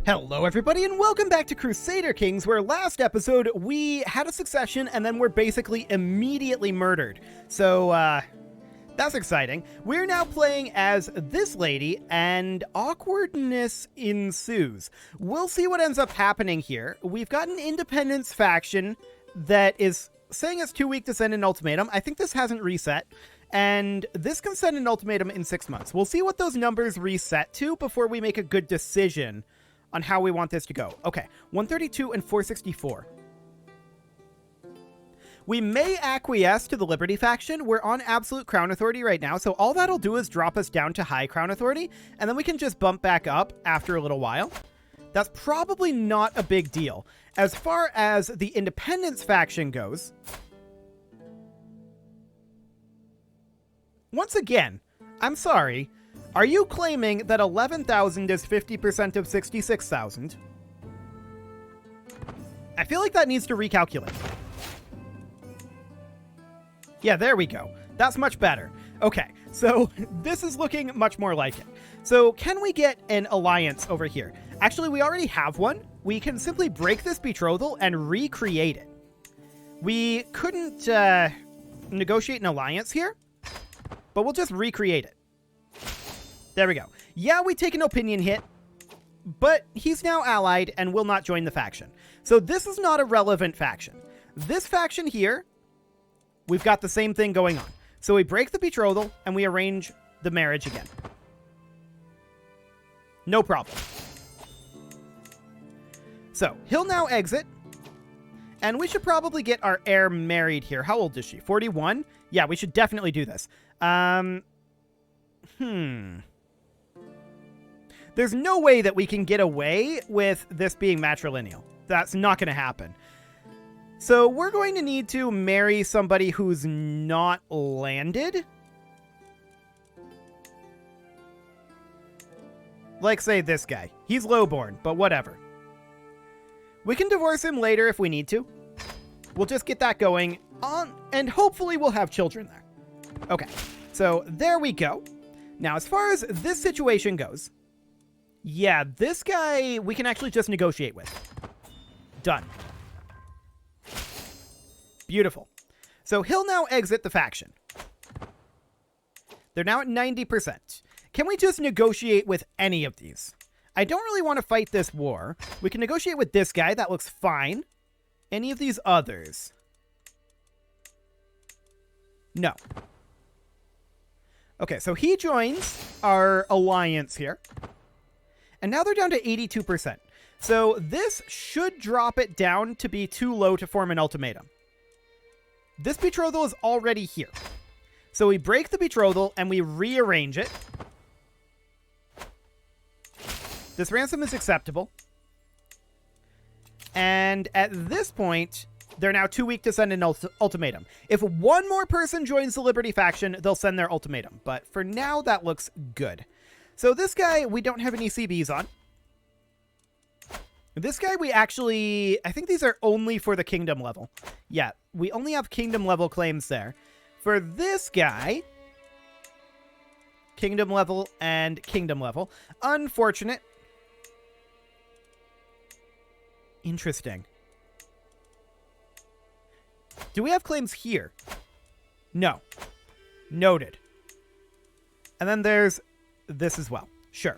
Hello everybody and welcome back to Crusader Kings, where last episode we had a succession and then were basically immediately murdered. So, that's exciting. We're now playing as this lady and awkwardness ensues. We'll see what ends up happening here. We've got an independence faction that is saying it's too weak to send an ultimatum. I think this hasn't reset. And this can send an ultimatum in 6 months. We'll see what those numbers reset to before we make a good decision on how we want this to go. Okay, 132 and 464. We may acquiesce to the Liberty faction. We're on absolute crown authority right now, so all that'll do is drop us down to high crown authority, and then we can just bump back up after a little while. That's probably not a big deal. As far as the independence faction goes, once again, I'm sorry, are you claiming that 11,000 is 50% of 66,000? I feel like that needs to recalculate. Yeah, there we go. That's much better. Okay, so this is looking much more like it. So can we get an alliance over here? Actually, we already have one. We can simply break this betrothal and recreate it. We couldn't negotiate an alliance here, but we'll just recreate it. There we go. Yeah, we take an opinion hit, but he's now allied and will not join the faction. So this is not a relevant faction. This faction here, we've got the same thing going on. So we break the betrothal and we arrange the marriage again. No problem. So he'll now exit, and we should probably get our heir married here. How old is she? 41? Yeah, we should definitely do this. There's no way that we can get away with this being matrilineal. That's not going to happen. So we're going to need to marry somebody who's not landed. Like, say, this guy. He's lowborn, but whatever. We can divorce him later if we need to. We'll just get that going on, and hopefully we'll have children there. Okay, so there we go. Now, as far as this situation goes, yeah, this guy we can actually just negotiate with. Done. Beautiful. So he'll now exit the faction. They're now at 90%. Can we just negotiate with any of these? I don't really want to fight this war. We can negotiate with this guy. That looks fine. Any of these others? No. Okay, so he joins our alliance here. And now they're down to 82%. So this should drop it down to be too low to form an ultimatum. This betrothal is already here. So we break the betrothal and we rearrange it. This ransom is acceptable. And at this point, they're now too weak to send an ultimatum. If one more person joins the Liberty faction, they'll send their ultimatum. But for now, that looks good. So this guy, we don't have any CBs on. This guy, we actually... I think these are only for the kingdom level. Yeah, we only have kingdom level claims there. For this guy... kingdom level and kingdom level. Unfortunate. Interesting. Do we have claims here? No. Noted. And then there's this as well. Sure.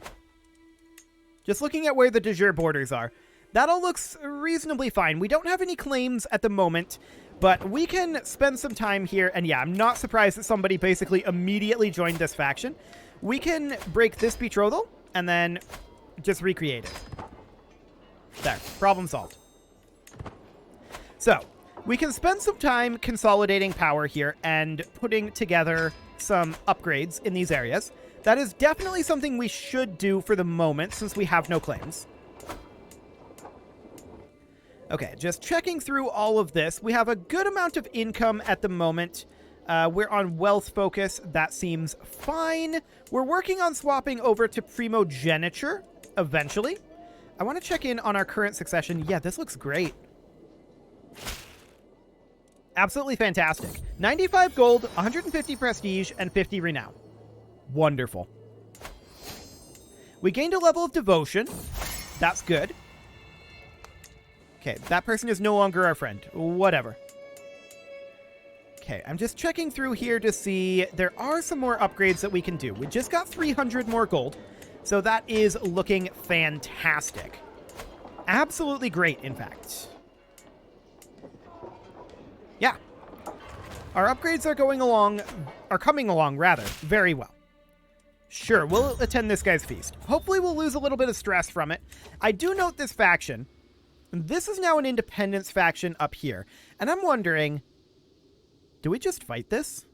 Just looking at where the de jure borders are, that all looks reasonably fine. We don't have any claims at the moment, but we can spend some time here. And yeah, I'm not surprised that somebody basically immediately joined this faction. We can break this betrothal and then just recreate it. There. Problem solved. So, we can spend some time consolidating power here and putting together some upgrades in these areas. That is definitely something we should do for the moment, since we have no claims. Okay, just checking through all of this. We have a good amount of income at the moment. We're on wealth focus. That seems fine. We're working on swapping over to primogeniture eventually. I want to check in on our current succession. Yeah, this looks great. Absolutely fantastic. 95 gold, 150 prestige, and 50 renown. Wonderful. We gained a level of devotion. That's good. Okay, that person is no longer our friend. Whatever. Okay, I'm just checking through here to see there are some more upgrades that we can do. We just got 300 more gold, so that is looking fantastic. Absolutely great, in fact. Yeah. Our upgrades are coming along rather, very well. Sure, we'll attend this guy's feast. Hopefully we'll lose a little bit of stress from it. I do note this faction. This is now an independence faction up here. And I'm wondering, do we just fight this?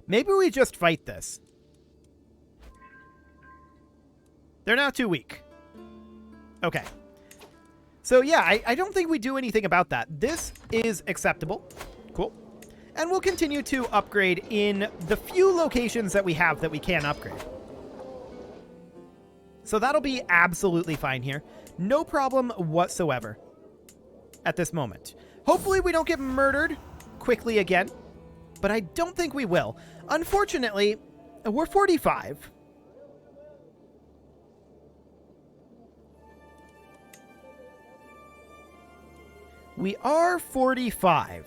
Maybe we just fight this. They're not too weak. Okay. So yeah, I don't think we do anything about that. This is acceptable. Cool. And we'll continue to upgrade in the few locations that we have that we can upgrade. So that'll be absolutely fine here. No problem whatsoever at this moment. Hopefully we don't get murdered quickly again, but I don't think we will. Unfortunately, we're 45. We are 45.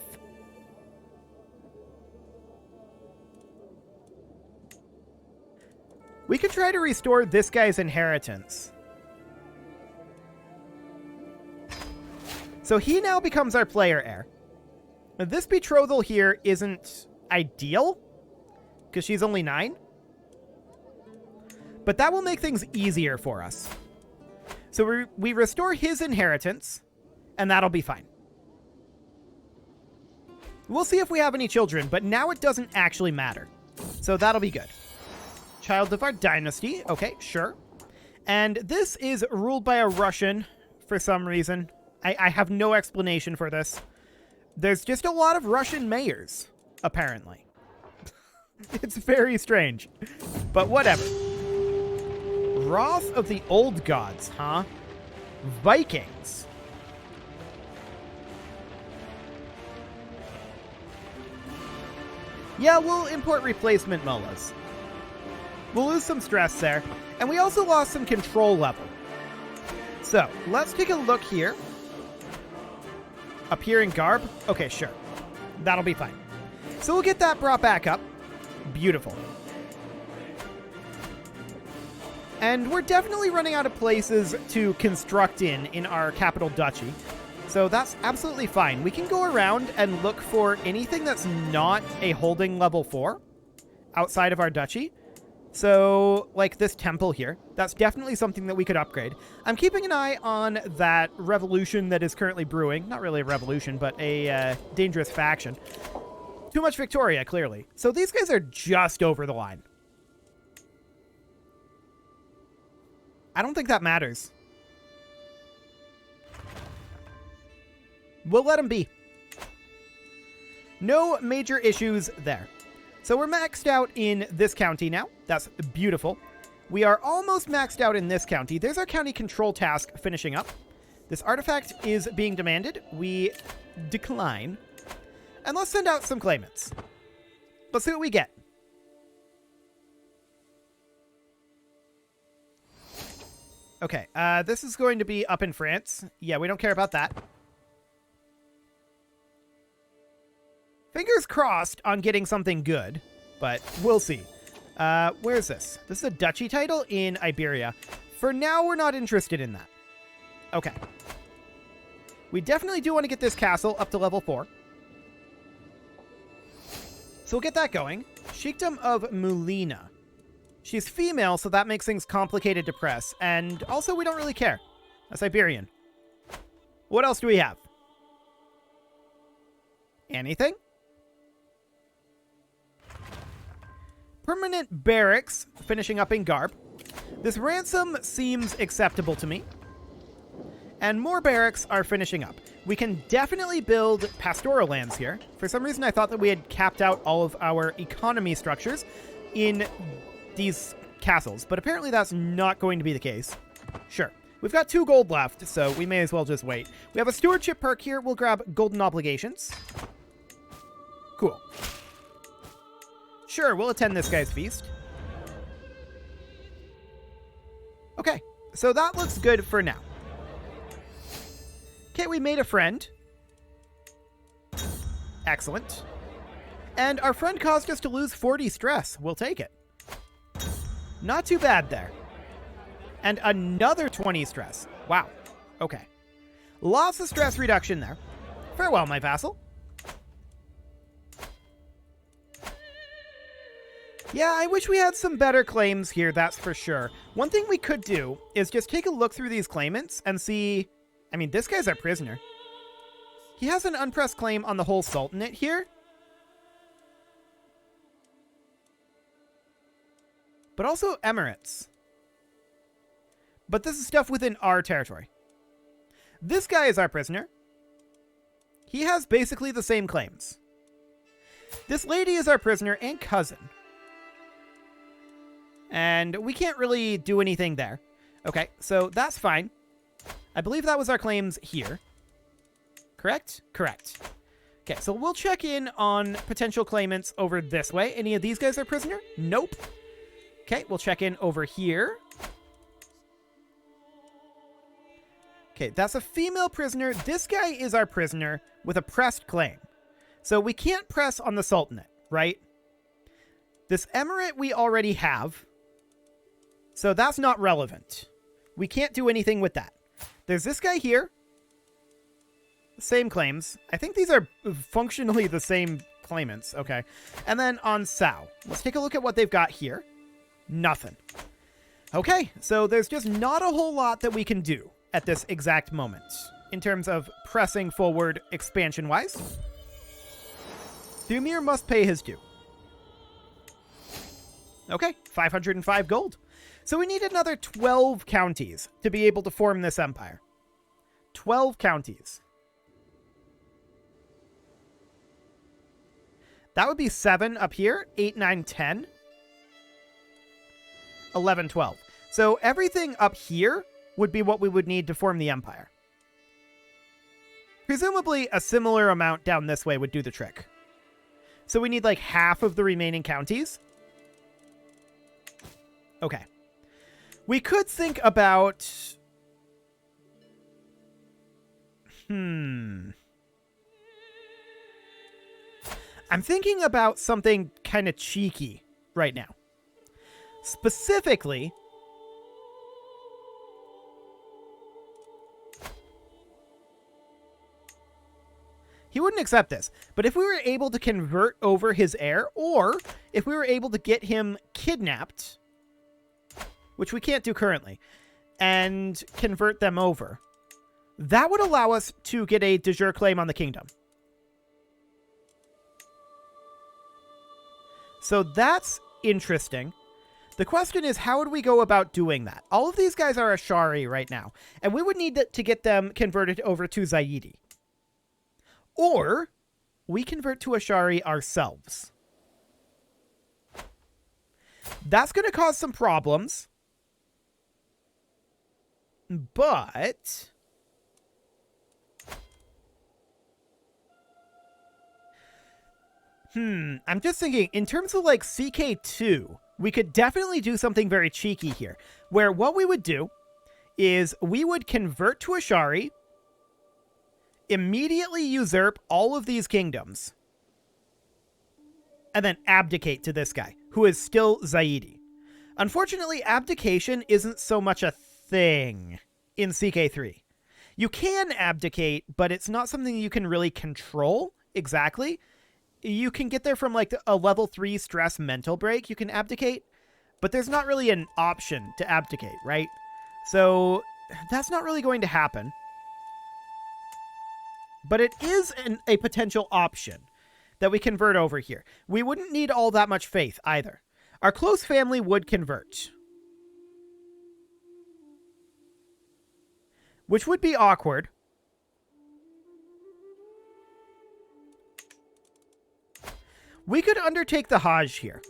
We could try to restore this guy's inheritance. So he now becomes our player heir. Now, this betrothal here isn't ideal, because she's only 9. But that will make things easier for us. So we restore his inheritance, and that'll be fine. We'll see if we have any children, but now it doesn't actually matter. So that'll be good. Child of our dynasty. Okay, sure. And this is ruled by a Russian for some reason. I have no explanation for this. There's just a lot of Russian mayors, apparently. It's very strange. But whatever. Wrath of the Old Gods, huh? Vikings. Yeah, we'll import replacement mullahs. We'll lose some stress there. And we also lost some control level. So, let's take a look here. Up here in Garb? Okay, sure. That'll be fine. So we'll get that brought back up. Beautiful. And we're definitely running out of places to construct in our capital duchy. So that's absolutely fine. We can go around and look for anything that's not a holding level 4 outside of our duchy. So, like this temple here, that's definitely something that we could upgrade. I'm keeping an eye on that revolution that is currently brewing. Not really a revolution, but a dangerous faction. Too much Victoria, clearly. So these guys are just over the line. I don't think that matters. We'll let them be. No major issues there. So we're maxed out in this county now. That's beautiful. We are almost maxed out in this county. There's our county control task finishing up. This artifact is being demanded. We decline. And let's send out some claimants. Let's see what we get. Okay, this is going to be up in France. Yeah, we don't care about that. Fingers crossed on getting something good, but we'll see. Where is this? This is a duchy title in Iberia. For now, we're not interested in that. Okay. We definitely do want to get this castle up to level 4. So we'll get that going. Sheikdom of Mulina. She's female, so that makes things complicated to press. And also, we don't really care. That's Iberian. What else do we have? Anything? Permanent barracks, finishing up in Garb. This ransom seems acceptable to me. And more barracks are finishing up. We can definitely build pastoral lands here. For some reason, I thought that we had capped out all of our economy structures in these castles, but apparently that's not going to be the case. Sure. We've got 2 gold left, so we may as well just wait. We have a stewardship perk here. We'll grab golden obligations. Cool. Sure, we'll attend this guy's feast. Okay, so that looks good for now. Okay, we made a friend. Excellent. And our friend caused us to lose 40 stress. We'll take it. Not too bad there. And another 20 stress. Wow. Okay. Lots of stress reduction there. Farewell, my vassal. Yeah, I wish we had some better claims here, that's for sure. One thing we could do is just take a look through these claimants and see... I mean, this guy's our prisoner. He has an unpressed claim on the whole Sultanate here. But also Emirates. But this is stuff within our territory. This guy is our prisoner. He has basically the same claims. This lady is our prisoner and cousin. And we can't really do anything there. Okay, so that's fine. I believe that was our claims here. Correct? Correct. Okay, so we'll check in on potential claimants over this way. Any of these guys are prisoner? Nope. Okay, we'll check in over here. Okay, that's a female prisoner. This guy is our prisoner with a pressed claim. So we can't press on the Sultanate, right? This emirate we already have. So that's not relevant. We can't do anything with that. There's this guy here. Same claims. I think these are functionally the same claimants. Okay. And then on Sao. Let's take a look at what they've got here. Nothing. Okay. So there's just not a whole lot that we can do at this exact moment in terms of pressing forward expansion-wise. Thumir must pay his due. Okay. 505 gold. So we need another 12 counties to be able to form this empire. 12 counties. That would be 7 up here, 8, 9, 10, 11, 12. So everything up here would be what we would need to form the empire. Presumably a similar amount down this way would do the trick. So we need like half of the remaining counties. Okay. We could think about... I'm thinking about something kind of cheeky right now. Specifically... He wouldn't accept this, but if we were able to convert over his heir, or if we were able to get him kidnapped... which we can't do currently, and convert them over, that would allow us to get a de jure claim on the kingdom. So that's interesting. The question is, how would we go about doing that? All of these guys are Ashari right now, and we would need to get them converted over to Zaidi. Or we convert to Ashari ourselves. That's going to cause some problems. But I'm just thinking in terms of like CK2, we could definitely do something very cheeky here, where what we would do is we would convert to Ashari, immediately usurp all of these kingdoms, and then abdicate to this guy, who is still Zaidi. Unfortunately, abdication isn't so much a thing in CK3. You can abdicate, but it's not something you can really control exactly. You can get there from like a level 3 stress mental break. You can abdicate, but there's not really an option to abdicate, right? So that's not really going to happen. But it is a potential option that we convert over here. We wouldn't need all that much faith either. Our close family would convert, which would be awkward. We could undertake the Hajj here.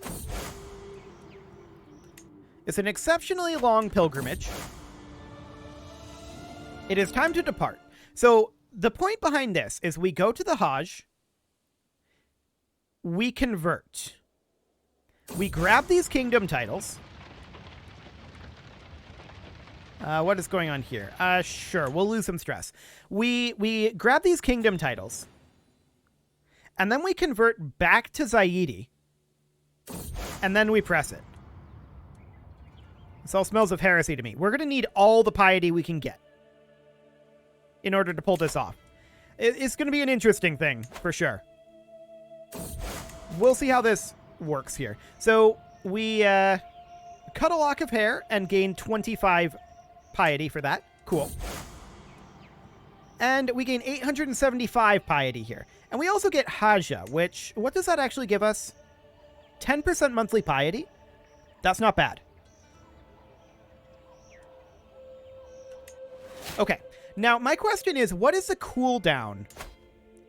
It's an exceptionally long pilgrimage. It is time to depart. So the point behind this is we go to the Hajj, we convert. We grab these kingdom titles. What is going on here? Sure, we'll lose some stress. We grab these kingdom titles, and then we convert back to Zaidi, and then we press it. This all smells of heresy to me. We're going to need all the piety we can get in order to pull this off. It's going to be an interesting thing, for sure. We'll see how this works here. So we cut a lock of hair and gain 25 piety for that. Cool. And we gain 875 piety here. And we also get Haja, which, what does that actually give us? 10% monthly piety? That's not bad. Okay. Now, my question is, what is the cooldown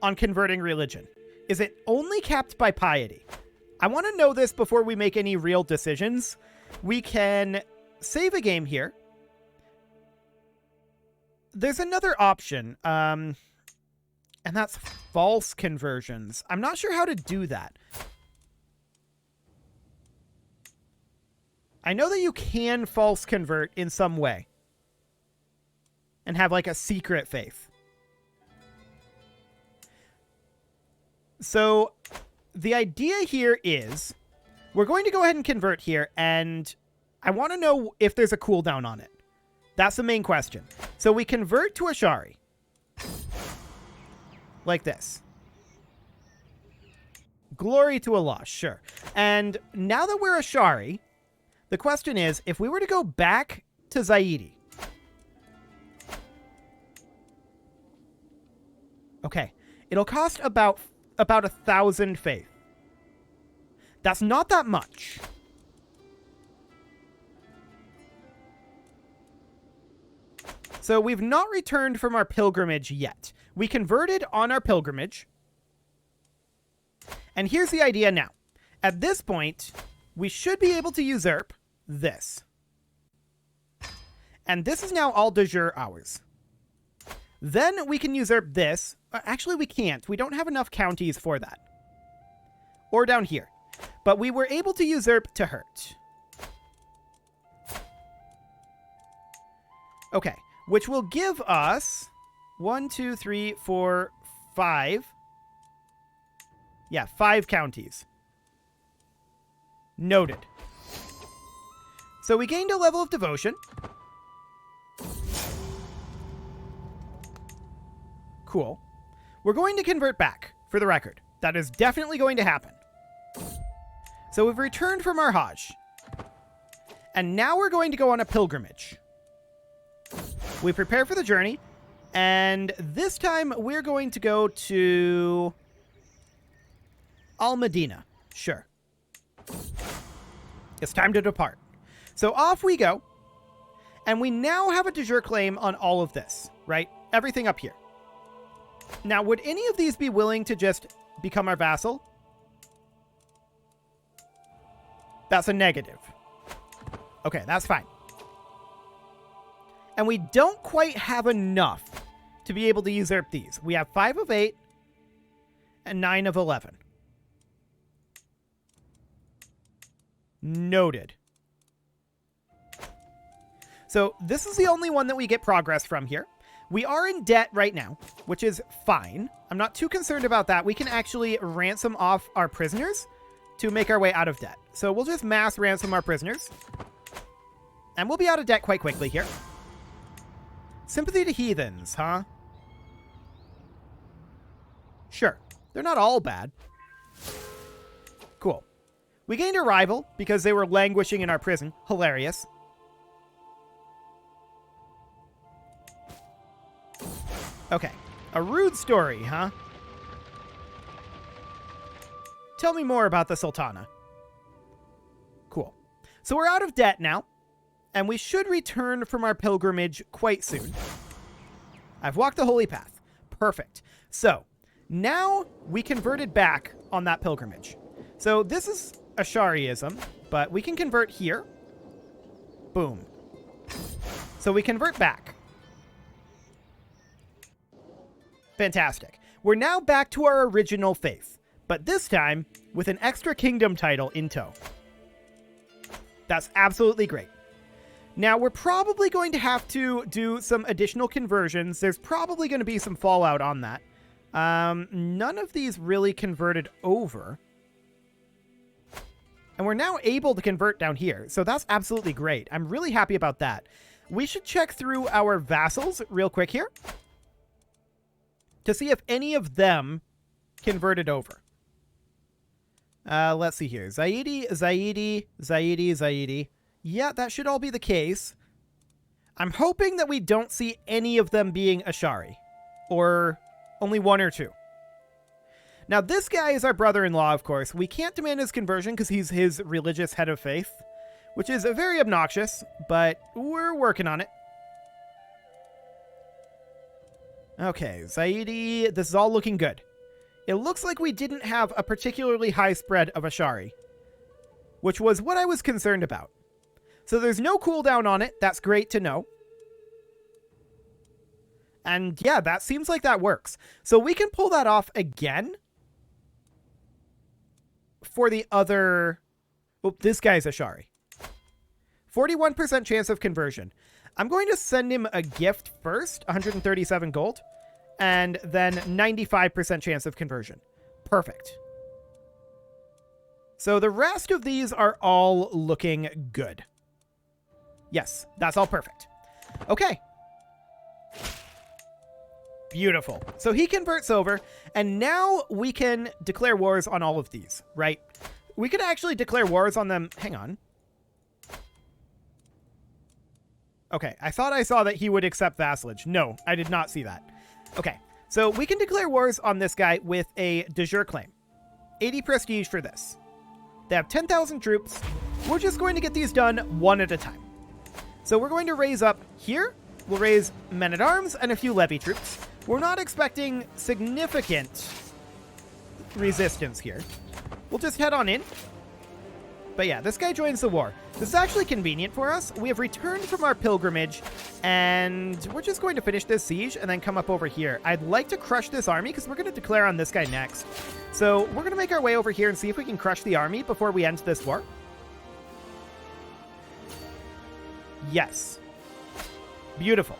on converting religion? Is it only capped by piety? I want to know this before we make any real decisions. We can save a game here. There's another option, and that's false conversions. I'm not sure how to do that. I know that you can false convert in some way and have like a secret faith. So the idea here is we're going to go ahead and convert here, and I want to know if there's a cooldown on it. That's the main question. So we convert to Ashari. Like this. Glory to Allah, sure. And now that we're Ashari, the question is, if we were to go back to Zaidi. Okay. It'll cost about 1,000 faith. That's not that much. So we've not returned from our pilgrimage yet. We converted on our pilgrimage. And here's the idea now. At this point, we should be able to usurp this. And this is now all de jure ours. Then we can usurp this. Actually, we can't. We don't have enough counties for that. Or down here. But we were able to usurp to hurt. Okay. Which will give us 1, 2, 3, 4, 5. Yeah, 5 counties. Noted. So we gained a level of devotion. Cool. We're going to convert back, for the record. That is definitely going to happen. So we've returned from our Hajj. And now we're going to go on a pilgrimage. We prepare for the journey, and this time we're going to go to Al-Medina. Sure. It's time to depart. So off we go, and we now have a de jure claim on all of this, right? Everything up here. Now, would any of these be willing to just become our vassal? That's a negative. Okay, that's fine. And we don't quite have enough to be able to usurp these. We have 5 of 8 and 9 of 11. Noted. So this is the only one that we get progress from here. We are in debt right now, which is fine. I'm not too concerned about that. We can actually ransom off our prisoners to make our way out of debt. So we'll just mass ransom our prisoners. And we'll be out of debt quite quickly here. Sympathy to heathens, huh? Sure. They're not all bad. Cool. We gained a rival because they were languishing in our prison. Hilarious. Okay. A rude story, huh? Tell me more about the Sultana. Cool. So we're out of debt now. And we should return from our pilgrimage quite soon. I've walked the holy path. Perfect. So, now we converted back on that pilgrimage. So this is Ashariism, but we can convert here. Boom. So we convert back. Fantastic. We're now back to our original faith, but this time with an extra kingdom title in tow. That's absolutely great. Now, we're probably going to have to do some additional conversions. There's probably going to be some fallout on that. None of these really converted over. And we're now able to convert down here. So that's absolutely great. I'm really happy about that. We should check through our vassals real quick here to see if any of them converted over. Let's see here. Zaidi, Zaidi, Zaidi, Zaidi. Yeah, that should all be the case. I'm hoping that we don't see any of them being Ashari. Or only one or two. Now, this guy is our brother-in-law, of course. We can't demand his conversion because he's his religious head of faith, which is very obnoxious, but we're working on it. Okay, Zaidi, this is all looking good. It looks like we didn't have a particularly high spread of Ashari, which was what I was concerned about. So there's no cooldown on it. That's great to know. And yeah, that seems like that works. So we can pull that off again for the other... Oh, this guy's Ashari. 41% chance of conversion. I'm going to send him a gift first, 137 gold, and then 95% chance of conversion. Perfect. So the rest of these are all looking good. Yes, that's all perfect. Okay. Beautiful. So he converts over, and now we can declare wars on all of these, right? We could actually declare wars on them. Hang on. Okay, I thought I saw that he would accept vassalage. No, I did not see that. Okay, so we can declare wars on this guy with a de jure claim. 80 prestige for this. They have 10,000 troops. We're just going to get these done one at a time. So we're going to raise up here. We'll raise men-at-arms and a few levy troops. We're not expecting significant resistance here. We'll just head on in. But yeah, this guy joins the war. This is actually convenient for us. We have returned from our pilgrimage, and we're just going to finish this siege and then come up over here. I'd like to crush this army because we're going to declare on this guy next. So we're going to make our way over here and see if we can crush the army before we end this war. Yes. Beautiful.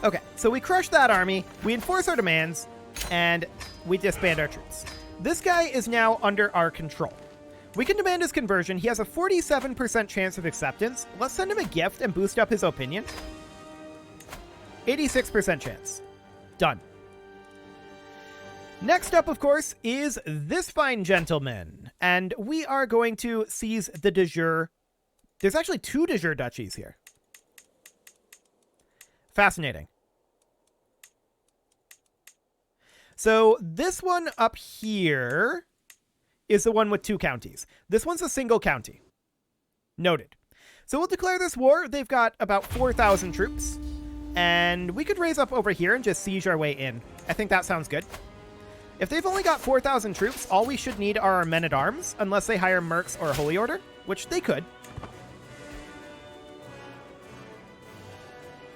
Okay, so we crush that army, we enforce our demands, and we disband our troops. This guy is now under our control. We can demand his conversion. He has a 47% chance of acceptance. Let's send him a gift and boost up his opinion. 86% chance. Done. Next up, of course, is this fine gentleman. And we are going to seize the de jure. There's actually 2 de jure duchies here. Fascinating. So this one up here is the one with 2 counties. This one's a single county. Noted. So we'll declare this war. They've got about 4,000 troops. And we could raise up over here and just siege our way in. I think that sounds good. If they've only got 4,000 troops, all we should need are our men-at-arms, unless they hire mercs or a holy order, which they could.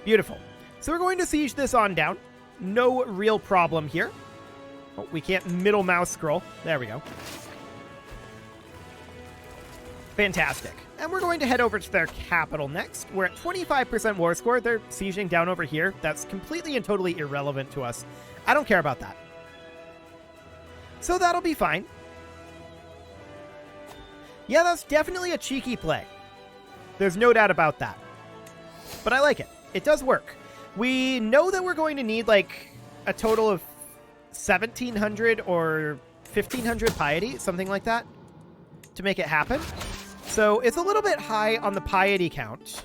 Beautiful. So we're going to siege this on down. No real problem here. Oh, we can't middle mouse scroll. There we go. Fantastic. And we're going to head over to their capital next. We're at 25% war score. They're sieging down over here. That's completely and totally irrelevant to us. I don't care about that. So that'll be fine. Yeah, that's definitely a cheeky play. There's no doubt about that. But I like it. It does work. We know that we're going to need like a total of 1,700 or 1,500 piety, something like that, to make it happen. So it's a little bit high on the piety count,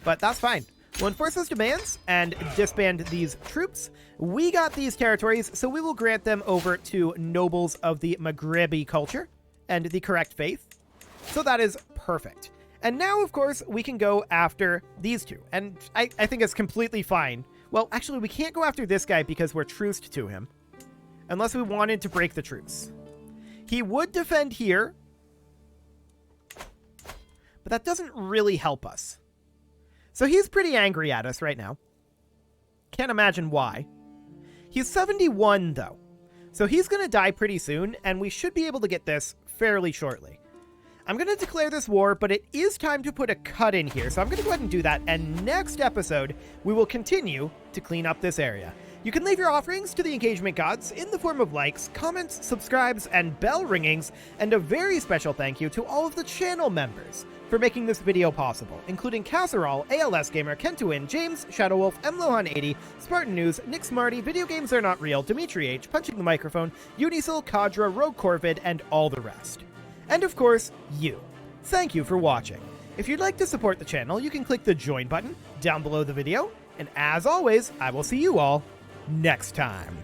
but that's fine. We'll enforce those demands and disband these troops. We got these territories, so we will grant them over to nobles of the Maghrebia culture and the correct faith. So that is perfect. And now, of course, we can go after these two. And I think it's completely fine. Well, actually, we can't go after this guy because we're truced to him. Unless we wanted to break the truce. He would defend here. But that doesn't really help us. So he's pretty angry at us right now. Can't imagine why. He's 71, though. So he's going to die pretty soon, and we should be able to get this fairly shortly. I'm going to declare this war, but it is time to put a cut in here, so I'm going to go ahead and do that, and next episode, we will continue to clean up this area. You can leave your offerings to the engagement gods in the form of likes, comments, subscribes, and bell ringings, and a very special thank you to all of the channel members for making this video possible, including Casserole, ALS Gamer, Kentuin, James, Shadowwolf, MLohan80, Spartan News, Nick Smarty, Video Games Are Not Real, Dimitri H, Punching the Microphone, Unisil, Kadra, Rogue Corvid, and all the rest. And of course, you. Thank you for watching. If you'd like to support the channel, you can click the join button down below the video, and as always, I will see you all next time.